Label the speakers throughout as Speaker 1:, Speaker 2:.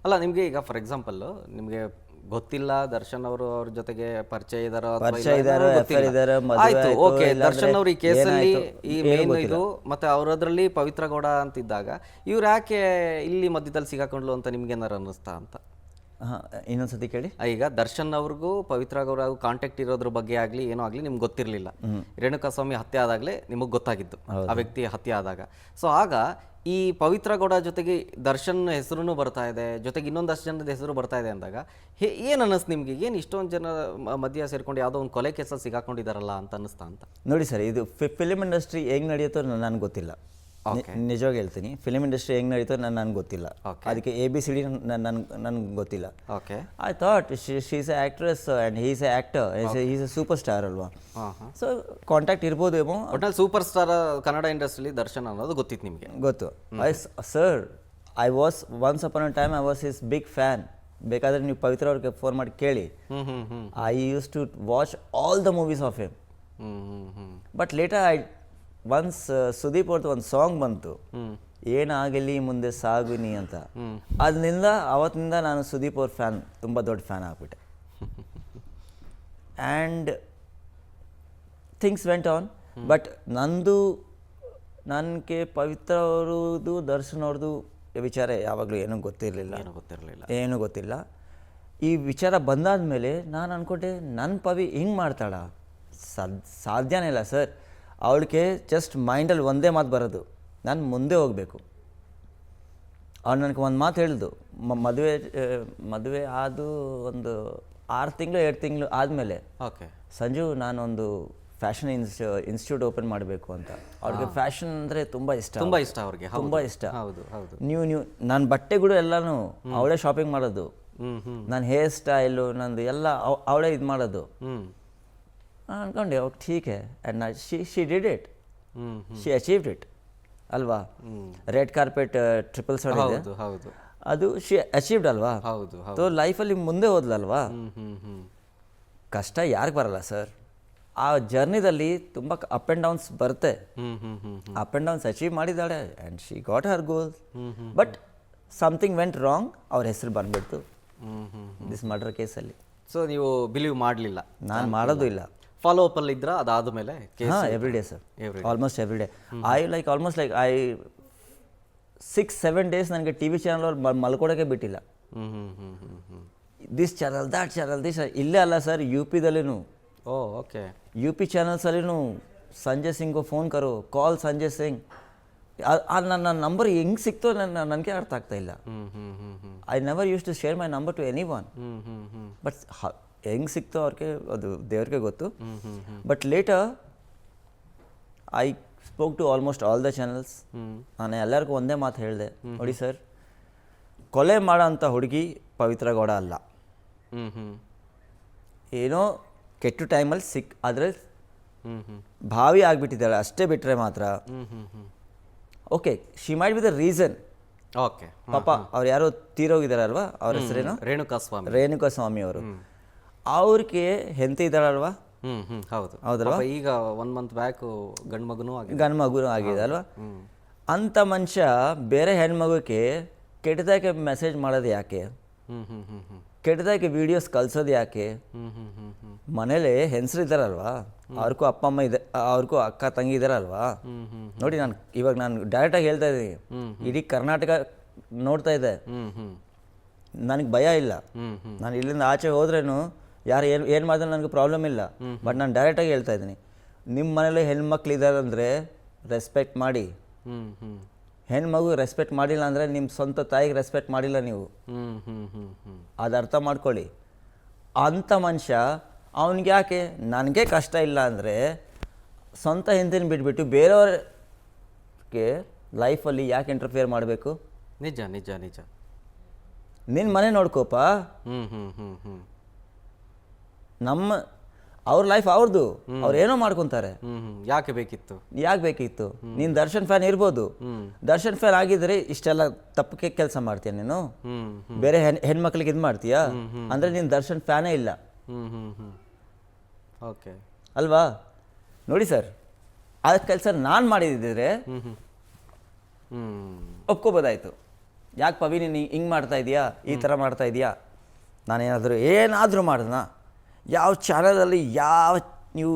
Speaker 1: ಅಲ್ಲ ನಿಮಗೆ ಈಗ ಫಾರ್ ಎಕ್ಸಾಂಪಲ್ ನಿಮಗೆ ಗೊತ್ತಿಲ್ಲ ದರ್ಶನ್ ಅವರು ಅವ್ರ ಜೊತೆಗೆ ಪರಿಚಯ ಇದಾರೋ ಅಥವಾ
Speaker 2: ಪರಿಚಯ ಇದಾರೋ, affair ಇದಾರೋ, ಮದುವೆ
Speaker 1: ಆಯ್ತು
Speaker 2: ಆಯ್ತೋ,
Speaker 1: ಓಕೆ.
Speaker 2: ಇಲ್ಲಾಂದ್ರೆ
Speaker 1: ದರ್ಶನ್ ಅವ್ರ ಈ ಕೇಸಲ್ಲಿ
Speaker 2: ಏನಾಯ್ತೋ,
Speaker 1: ಈ
Speaker 2: ಏನೂ
Speaker 1: ಮೇನ್
Speaker 2: ಗೊತ್ತಿಲ್ಲ.
Speaker 1: ಇದು ಮತ್ತೆ ಅವರದ್ರಲ್ಲಿ ಪವಿತ್ರ ಗೌಡ ಅಂತಿದ್ದಾಗ ಇವ್ರು ಯಾಕೆ ಇಲ್ಲಿ ಮಧ್ಯದಲ್ಲಿ ಸಿಗಾಕೊಂಡ್ಲು ಅಂತ ನಿಮ್ಗೆ ಏನಾರು ಅನ್ನಿಸ್ತಾ ಅಂತ?
Speaker 2: ಹಾಂ, ಇನ್ನೊಂದ್ಸತಿ ಕೇಳಿ.
Speaker 1: ಈಗ ದರ್ಶನ್ ಅವ್ರಿಗೂ ಪವಿತ್ರ ಗೌಡ ಕಾಂಟ್ಯಾಕ್ಟ್ ಇರೋದ್ರ ಬಗ್ಗೆ ಆಗಲಿ ಏನೋ ಆಗಲಿ ನಿಮ್ಗೆ ಗೊತ್ತಿರಲಿಲ್ಲ. ರೇಣುಕಾಸ್ವಾಮಿ ಹತ್ಯೆ ಆದಾಗಲೇ ನಿಮಗೆ ಗೊತ್ತಾಗಿದ್ದು ಆ ವ್ಯಕ್ತಿ ಹತ್ಯೆ ಆದಾಗ. ಸೊ ಆಗ ಈ ಪವಿತ್ರ ಗೌಡ ಜೊತೆಗೆ ದರ್ಶನ್ ಹೆಸರು ಬರ್ತಾ ಇದೆ, ಜೊತೆಗೆ ಇನ್ನೊಂದಷ್ಟು ಜನದ ಹೆಸರು ಬರ್ತಾ ಇದೆ ಅಂದಾಗ ಏನು ಅನ್ನಿಸ್ತು ನಿಮಗೆ? ಏನು ಇಷ್ಟೊಂದು ಜನ ಮಧ್ಯ ಸೇರ್ಕೊಂಡು ಯಾವುದೋ ಒಂದು ಕೊಲೆ ಕೇಸಲ್ಲಿ ಸಿಗಾಕೊಂಡಿದ್ದಾರಲ್ಲ ಅಂತ ಅನ್ನಿಸ್ತಾ ಅಂತ?
Speaker 2: ನೋಡಿ ಸರ್, ಇದು ಫಿಲಿಮ್ ಇಂಡಸ್ಟ್ರಿ ಹೆಂಗೆ ನಡೆಯುತ್ತೋ ನನಗೆ ಗೊತ್ತಿಲ್ಲ. ನಿಜವಾಗಿ ಹೇಳ್ತೀನಿ, ಫಿಲಿಮ್ ಇಂಡಸ್ಟ್ರಿ ಹೆಂಗೆ ನಡೀತೋ ನನಗೆ ಗೊತ್ತಿಲ್ಲ. ಅದಕ್ಕೆ ABCD ನನಗೆ ಗೊತ್ತಿಲ್ಲ.
Speaker 1: Okay,
Speaker 2: I thought she is a actress and he is a actor, is a superstar ಅಲ್ವಾ. ಸೊ ಕಾಂಟ್ಯಾಕ್ಟ್ ಇರ್ಬೋದೇಮೋ.
Speaker 1: ಒಟ್ನಲ್ಲಿ ಸೂಪರ್ ಸ್ಟಾರ್ ಕನ್ನಡ ಇಂಡಸ್ಟ್ರಿಲಿ ದರ್ಶನ್ ಅನ್ನೋದು ಗೊತ್ತಿತ್ತು ನಿಮಗೆ?
Speaker 2: ಗೊತ್ತು. Sir, I was once upon a time I was his big fan. ಬೇಕಾದರೆ ನೀವು ಪವಿತ್ರ ಅವ್ರಿಗೆ ಫೋನ್ ಮಾಡಿ ಕೇಳಿ. I use to watch all the movies of him. But later once Sudeep ಅವ್ರದ್ದು ಒಂದು ಸಾಂಗ್ ಬಂತು, ಏನಾಗಲಿ ಮುಂದೆ ಸಾಗುನಿ ಅಂತ. ಅದರಿಂದ ಅವತ್ತಿನಿಂದ ನಾನು ಸುದೀಪ್ ಅವ್ರ ಫ್ಯಾನ್, ತುಂಬ ದೊಡ್ಡ ಫ್ಯಾನ್ ಆಗ್ಬಿಟ್ಟೆ. And things went on. But ನನಗೆ ಪವಿತ್ರ ಅವ್ರದ್ದು ದರ್ಶನ್ ಅವ್ರದ್ದು ವಿಚಾರ ಯಾವಾಗಲೂ ಏನೂ ಗೊತ್ತಿರಲಿಲ್ಲ. ಏನೂ ಗೊತ್ತಿಲ್ಲ. ಈ ವಿಚಾರ ಬಂದಾದ ಮೇಲೆ ನಾನು ಅಂದ್ಕೊಂಡೆ, ನನ್ನ ಪವಿ ಹಿಂಗೆ ಮಾಡ್ತಾಳ? ಸಾಧ್ಯನೇ ಇಲ್ಲ ಸರ್. ಅವಳಿಗೆ ಜಸ್ಟ್ ಮೈಂಡಲ್ಲಿ ಒಂದೇ ಮಾತು ಬರೋದು, ನಾನು ಮುಂದೆ ಹೋಗಬೇಕು. ಅವ್ಳು ನನಗೆ ಒಂದು ಮಾತು ಹೇಳಿದ್ದು, ಮದುವೆ ಆದು ಒಂದು 6 ತಿಂಗಳು 7 ತಿಂಗಳು ಆದಮೇಲೆ,
Speaker 1: ಓಕೆ
Speaker 2: ಸಂಜು ನಾನೊಂದು ಫ್ಯಾಷನ್ ಇನ್ಸ್ಟಿಟ್ಯೂಟ್ ಓಪನ್ ಮಾಡಬೇಕು ಅಂತ. ಅವ್ರಿಗೆ ಫ್ಯಾಷನ್ ಅಂದರೆ ತುಂಬ ಇಷ್ಟ
Speaker 1: ಅವ್ರಿಗೆ,
Speaker 2: ತುಂಬ ಇಷ್ಟ.
Speaker 1: ಹೌದು ಹೌದು.
Speaker 2: ನೀವು ನನ್ನ ಬಟ್ಟೆಗಳು ಎಲ್ಲನೂ ಅವಳೇ ಶಾಪಿಂಗ್ ಮಾಡೋದು, ನನ್ನ ಹೇರ್ ಸ್ಟೈಲು ನಂದು ಎಲ್ಲ ಅವಳೇ ಇದು ಮಾಡೋದು. ಅನ್ಕೊಂಡೆ ಓಕೆ ಠೀಕೆ. And she did it, she achieved it ಅಲ್ವಾ. ರೆಡ್ ಕಾರ್ಪೆಟ್ 777 ಇದೆ, ಅದು ಶಿ ಅಚೀವ್ಡ್ ಅಲ್ವಾ. ಸೊ ಲೈಫಲ್ಲಿ ಮುಂದೆ ಹೋದ್ಲಲ್ವಾ. ಕಷ್ಟ ಯಾರಿಗೆ ಬರಲ್ಲ ಸರ್. ಆ ಜರ್ನಿದಲ್ಲಿ ತುಂಬ ಅಪ್ ಆ್ಯಂಡ್ ಡೌನ್ಸ್ ಬರುತ್ತೆ. ಅಪ್ ಆ್ಯಂಡ್ ಡೌನ್ಸ್ ಅಚೀವ್ ಮಾಡಿದ್ದಾಳೆ and she got her goal. But something went wrong, ಅವ್ರ ಹೆಸರು ಬಂದ್ಬಿಡ್ತು ದಿಸ್ ಮರ್ಡರ್ ಕೇಸಲ್ಲಿ.
Speaker 1: ಸೊ ನೀವು ಬಿಲೀವ್ ಮಾಡಲಿಲ್ಲ?
Speaker 2: ನಾನು ಮಾಡೋದು ಇಲ್ಲ.
Speaker 1: ಫಾಲೋ ಅಪ್ ಅಲ್ಲಿ ಇದ್ರ ಅದಾದ ಮೇಲೆ?
Speaker 2: ಹಾಂ, every day sir, almost every day. Almost 6-7 days ನನಗೆ TV ಚಾನಲ್ ಅವ್ರು ಮಲ್ಕೊಡೋಕ್ಕೆ ಬಿಟ್ಟಿಲ್ಲ. This channel that channel this. ಇಲ್ಲೇ ಅಲ್ಲ ಸರ್, UP-ದಲ್ಲಿನೂ.
Speaker 1: ಓಕೆ,
Speaker 2: UP ಚಾನಲ್ಸಲ್ಲಿನೂ ಸಂಜಯ್ ಸಿಂಗು ಫೋನ್ ಕರೋ, ಕಾಲ್ ಸಂಜಯ್ ಸಿಂಗ್. ನನ್ನ ನಂಬರ್ ಹೆಂಗೆ ಸಿಕ್ತೋ ನನಗೆ ಅರ್ಥ ಆಗ್ತಾ ಇಲ್ಲ. I never use to share my number to anyone. But ಹೆಂಗೆ ಸಿಕ್ತೋ ಅವ್ರಿಗೆ ಅದು ದೇವ್ರಿಗೆ ಗೊತ್ತು. But later I spoke to almost all the channels. ನಾನು ಎಲ್ಲರಿಗೂ ಒಂದೇ ಮಾತು ಹೇಳಿದೆ, ನೋಡಿ ಸರ್, ಕೊಲೆ ಮಾಡೋ ಅಂಥ ಹುಡುಗಿ ಪವಿತ್ರ ಗೌಡ ಅಲ್ಲ. ಏನೋ ಕೆಟ್ಟ ಟೈಮಲ್ಲಿ ಆದರೆ ಭಾವಿ ಆಗಿಬಿಟ್ಟಿದ್ದಾಳೆ ಅಷ್ಟೇ, ಬಿಟ್ಟರೆ ಮಾತ್ರ okay she might be the reason.
Speaker 1: Okay,
Speaker 2: ಪಾಪ ಅವ್ರು ಯಾರೋ ತೀರೋಗಿದಾರಲ್ವಾ, ಅವ್ರ ಹೆಸರೇನು? ರೇಣುಕಾಸ್ವಾಮಿ ಅವರು. ಅವ್ರಿಗೆ ಹೆಂಡತಿ ಇದ್ದಾಳಲ್ವಾ? ಹೌದಲ್ವಾ?
Speaker 1: ಈಗ 1 ಮಂತ್ ಬ್ಯಾಕ್ ಗಂಡು
Speaker 2: ಮಗುನೂ ಆಗಿದೆ ಅಲ್ವಾ. ಅಂಥ ಮನುಷ್ಯ ಬೇರೆ ಹೆಣ್ಮಗುಗೆ ಕೆಟ್ಟದಾಗೆ ಮೆಸೇಜ್ ಮಾಡೋದು ಯಾಕೆ? ಕೆಟ್ಟದಾಗೆ ವಿಡಿಯೋಸ್ ಕಳ್ಸೋದು ಯಾಕೆ? ಮನೇಲಿ ಹೆಂಗಸರು ಇದ್ದಾರಲ್ವಾ, ಅವ್ರಿಗೂ ಅಪ್ಪ ಅಮ್ಮ ಇದೆ, ಅವ್ರಿಗೂ ಅಕ್ಕ ತಂಗಿ ಇದ್ದಾರಲ್ವಾ. ನೋಡಿ, ನಾನು ಡೈರೆಕ್ಟಾಗಿ ಹೇಳ್ತಾ ಇದ್ದೀನಿ, ಇಡೀ ಕರ್ನಾಟಕ ನೋಡ್ತಾ ಇದೆ. ನನಗೆ ಭಯ ಇಲ್ಲ. ನಾನು ಇಲ್ಲಿಂದ ಆಚೆ ಹೋದ್ರೇನು ಯಾರು ಏನು ಮಾಡಿದ್ರೆ ನನಗೆ ಪ್ರಾಬ್ಲಮ್ ಇಲ್ಲ. ಬಟ್ ನಾನು ಡೈರೆಕ್ಟಾಗಿ ಹೇಳ್ತಾ ಇದ್ದೀನಿ, ನಿಮ್ಮ ಮನೇಲಿ ಹೆಣ್ಮಕ್ಳು ಇದ್ದಾರೆ ಅಂದರೆ ರೆಸ್ಪೆಕ್ಟ್ ಮಾಡಿ. ಹೆಣ್ಮಗು ರೆಸ್ಪೆಕ್ಟ್ ಮಾಡಿಲ್ಲ ಅಂದರೆ ನಿಮ್ಮ ಸ್ವಂತ ತಾಯಿಗೆ ರೆಸ್ಪೆಕ್ಟ್ ಮಾಡಿಲ್ಲ ನೀವು. ಅದು ಅರ್ಥ ಮಾಡ್ಕೊಳ್ಳಿ. ಅಂಥ ಮನುಷ್ಯ ಅವನಿಗೆ ಯಾಕೆ? ನನಗೆ ಕಷ್ಟ ಇಲ್ಲ ಅಂದರೆ ಸ್ವಂತ ಹೆಂಡತಿನ ಬಿಟ್ಬಿಟ್ಟು ಬೇರೆಯವ್ರಿಗೆ ಲೈಫಲ್ಲಿ ಯಾಕೆ ಇಂಟರ್ಫಿಯರ್ ಮಾಡಬೇಕು?
Speaker 1: ನಿಜ ನಿಜ ನಿಜ.
Speaker 2: ನಿನ್ನ ಮನೆ ನೋಡ್ಕೋಪ. ಅವ್ರ ಲೈಫ್ ಅವ್ರದ್ದು, ಅವ್ರು ಏನೋ ಮಾಡ್ಕೊತಾರೆ.
Speaker 1: ಯಾಕೆ ಬೇಕಿತ್ತು? ನೀನು ದರ್ಶನ್ ಫ್ಯಾನ್ ಇರ್ಬೋದು,
Speaker 2: ದರ್ಶನ್ ಫ್ಯಾನ್ ಆಗಿದ್ರೆ ಇಷ್ಟೆಲ್ಲ ತಪ್ಪಕ್ಕೆ ಕೆಲಸ ಮಾಡ್ತೀಯ ನೀನು? ಬೇರೆ ಹೆಣ್ಮಕ್ಳಿಗೆ ಇದು ಮಾಡ್ತೀಯಾ ಅಂದರೆ ನೀನು ದರ್ಶನ್ ಫ್ಯಾನೇ ಇಲ್ಲ.
Speaker 1: ಓಕೆ
Speaker 2: ಅಲ್ವಾ? ನೋಡಿ ಸರ್, ಆ ಕೆಲಸ ನಾನು ಮಾಡಿದ್ದಿದ್ರೆ ಒಪ್ಕೋಬೋದಾಯ್ತು. ಯಾಕೆ ಪವಿ ನೀನು ಹಿಂಗೆ ಮಾಡ್ತಾ ಇದೀಯಾ, ಈ ಥರ ಮಾಡ್ತಾ ಇದೀಯಾ, ಏನಾದರೂ ಮಾಡಿದ್ನ, ಯಾವ ಚಾನಲಲ್ಲಿ ನೀವು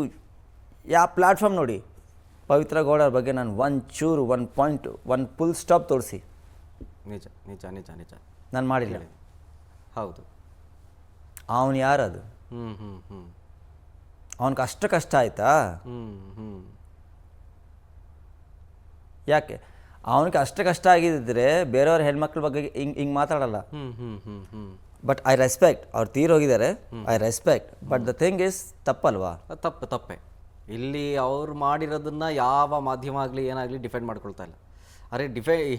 Speaker 2: ಯಾವ ಪ್ಲ್ಯಾಟ್ಫಾರ್ಮ್ ನೋಡಿ, ಪವಿತ್ರ ಗೌಡ ಅವ್ರ ಬಗ್ಗೆ ನಾನು ಒಂದು ಫುಲ್ ಸ್ಟಾಪ್ ತೋರಿಸಿ.
Speaker 1: ನಿಜ ನಿಜ ನಿಜ ನಿಜ
Speaker 2: ನಾನು ಮಾಡಿಲ್ಲ.
Speaker 1: ಹೌದು.
Speaker 2: ಅವನು ಯಾರದು? ಅವನಿಗೆ ಅಷ್ಟು ಕಷ್ಟ ಆಯ್ತಾ? ಯಾಕೆ ಅವನಿಗೆ ಅಷ್ಟು ಕಷ್ಟ ಆಗಿದ್ದರೆ ಬೇರೆಯವ್ರ ಹೆಣ್ಮಕ್ಳ ಬಗ್ಗೆ ಹಿಂಗೆ ಮಾತಾಡಲ್ಲ. ಬಟ್ ಐ ರೆಸ್ಪೆಕ್ಟ್, ಅವ್ರು ತೀರೋಗಿದ್ದಾರೆ, I respect. But the thing is ತಪ್ಪಲ್ವಾ?
Speaker 1: ತಪ್ಪೆ. ಇಲ್ಲಿ ಅವ್ರು ಮಾಡಿರೋದನ್ನ ಯಾವ ಮಾಧ್ಯಮ ಆಗಲಿ ಏನಾಗಲಿ ಡಿಫೆಂಡ್ ಮಾಡ್ಕೊಳ್ತಾ ಇಲ್ಲ. ಅರೆ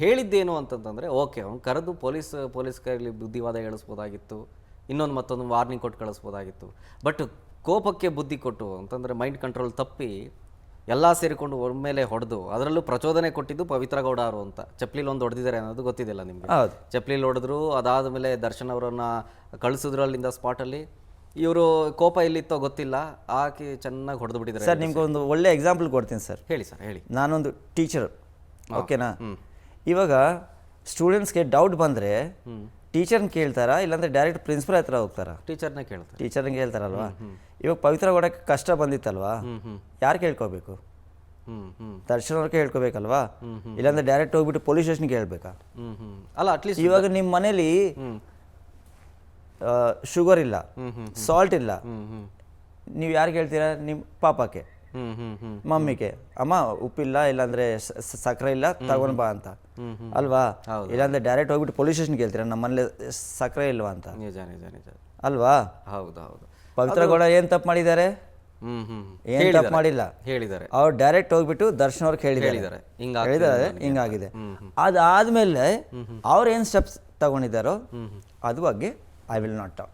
Speaker 1: ಹೇಳಿದ್ದೇನು ಅಂತಂತಂದರೆ, ಓಕೆ ಅವ್ನು ಕರೆದು ಪೊಲೀಸ್ ಕೈಯಲ್ಲಿ ಬುದ್ಧಿವಾದ ಹೇಳಿಸ್ಬೋದಾಗಿತ್ತು, ಮತ್ತೊಂದು ವಾರ್ನಿಂಗ್ ಕೊಟ್ಟು ಕಳಿಸ್ಬೋದಾಗಿತ್ತು. ಬಟ್ ಕೋಪಕ್ಕೆ ಬುದ್ಧಿ ಕೊಟ್ಟು ಅಂತಂದರೆ ಮೈಂಡ್ ಕಂಟ್ರೋಲ್ ತಪ್ಪಿ ಎಲ್ಲ ಸೇರಿಕೊಂಡು ಒಮ್ಮೆಲೆ ಹೊಡೆದು, ಅದರಲ್ಲೂ ಪ್ರಚೋದನೆ ಕೊಟ್ಟಿದ್ದು ಪವಿತ್ರ ಗೌಡ ಅವರು ಅಂತ. ಚಪ್ಲಿಲಿ ಒಂದು ಹೊಡೆದಿದ್ದಾರೆ ಅನ್ನೋದು ಗೊತ್ತಿದ್ದಿಲ್ಲ ನಿಮಗೆ. ಚಪ್ಲಿಲಿ ಹೊಡೆದ್ರು, ಅದಾದ ಮೇಲೆ ದರ್ಶನ್ ಅವರನ್ನು ಕಳಿಸಿದ್ರು ಅಲ್ಲಿಂದ ಸ್ಪಾಟಲ್ಲಿ. ಇವರು ಕೋಪ ಎಲ್ಲಿತ್ತೋ ಗೊತ್ತಿಲ್ಲ, ಆಕೆ ಚೆನ್ನಾಗಿ ಹೊಡೆದು ಬಿಟ್ಟಿದ್ದಾರೆ.
Speaker 2: ಸರ್ ನಿಮ್ಗೆ ಒಂದು ಒಳ್ಳೆ ಎಕ್ಸಾಂಪಲ್ ಕೊಡ್ತೀನಿ ಸರ್.
Speaker 1: ಹೇಳಿ ಸರ್, ಹೇಳಿ.
Speaker 2: ನಾನೊಂದು ಟೀಚರ್, ಓಕೆನಾ? ಇವಾಗ ಸ್ಟೂಡೆಂಟ್ಸ್ಗೆ ಡೌಟ್ ಬಂದರೆ ಟೀಚರ್ನ ಕೇಳ್ತಾರಾ, ಇಲ್ಲಾಂದ್ರೆ ಡೈರೆಕ್ಟ್ ಪ್ರಿನ್ಸಿಪಲ್ ಹತ್ರ ಹೋಗ್ತಾರಾ?
Speaker 1: ಟೀಚರ್ನ
Speaker 2: ಕೇಳ್ತಾರಲ್ವಾ? ಇವಾಗ ಪವಿತ್ರ ಗೌಡಕ್ಕೆ ಕಷ್ಟ ಬಂದಿತ್ತಲ್ವಾ, ಯಾರು ಕೇಳ್ಕೋಬೇಕು? ದರ್ಶನ್ ಅವ್ರಿಗೆ ಹೇಳ್ಕೋಬೇಕಲ್ವಾ? ಇಲ್ಲಾಂದ್ರೆ ಡೈರೆಕ್ಟ್ ಹೋಗ್ಬಿಟ್ಟು ಪೊಲೀಸ್ ಸ್ಟೇಷನ್ಗೆ ಹೇಳ್ಬೇಕಾ?
Speaker 1: ಅಲ್ಲ, ಅಟ್ಲೀಸ್ಟ್
Speaker 2: ಇವಾಗ ನಿಮ್ಮ ಮನೇಲಿ ಶುಗರ್ ಇಲ್ಲ, ಸಾಲ್ಟ್ ಇಲ್ಲ, ನೀವು ಯಾರಿಗೆ ಹೇಳ್ತೀರಾ? ನಿಮ್ಮ ಪಾಪಕ್ಕೆ, ಮಮ್ಮಿಗೆ, ಅಮ್ಮ ಉಪ್ಪಿಲ್ಲ, ಇಲ್ಲಾಂದ್ರೆ ಸಕ್ಕರೆ ಇಲ್ಲ, ತಗೊಂಡ್ ಬಾ ಅಂತ ಅಲ್ವಾ? ಇಲ್ಲಾಂದ್ರೆ ಡೈರೆಕ್ಟ್ ಹೋಗ್ಬಿಟ್ಟು ಪೊಲೀಸ್ ಸ್ಟೇಷನ್ಗೆ ಹೇಳ್ತೀರಾ ನಮ್ಮ ಮನೇಲಿ ಸಕ್ಕರೆ ಇಲ್ವಾ ಅಂತ?
Speaker 1: ನಿಜ ನಿಜ ನಿಜ
Speaker 2: ಅಲ್ವಾ?
Speaker 1: ಹೌದು ಹೌದು.
Speaker 2: ಪವಿತ್ರ ಗೌಡ ಏನ್ ತಪ್ಪು ಮಾಡಿದ್ದಾರೆ? ಏನ್ ತಪ್ಪು ಮಾಡಿಲ್ಲ,
Speaker 1: ಹೇಳಿದ್ದಾರೆ.
Speaker 2: ಅವ್ರು ಡೈರೆಕ್ಟ್ ಹೋಗ್ಬಿಟ್ಟು ದರ್ಶನ್ ಅವ್ರಿಗೆ ಹೇಳಿದ್ದಾರೆ, ಹಿಂಗಾಗಿದೆ. ಅದಾದ್ಮೇಲೆ ಅವ್ರು ಏನ್ ಸ್ಟೆಪ್ಸ್ ತಗೊಂಡಿದ್ದಾರೋ ಅದು ಬಗ್ಗೆ ಐ ವಿಲ್ ನಾಟ್ ಟಾಕ್.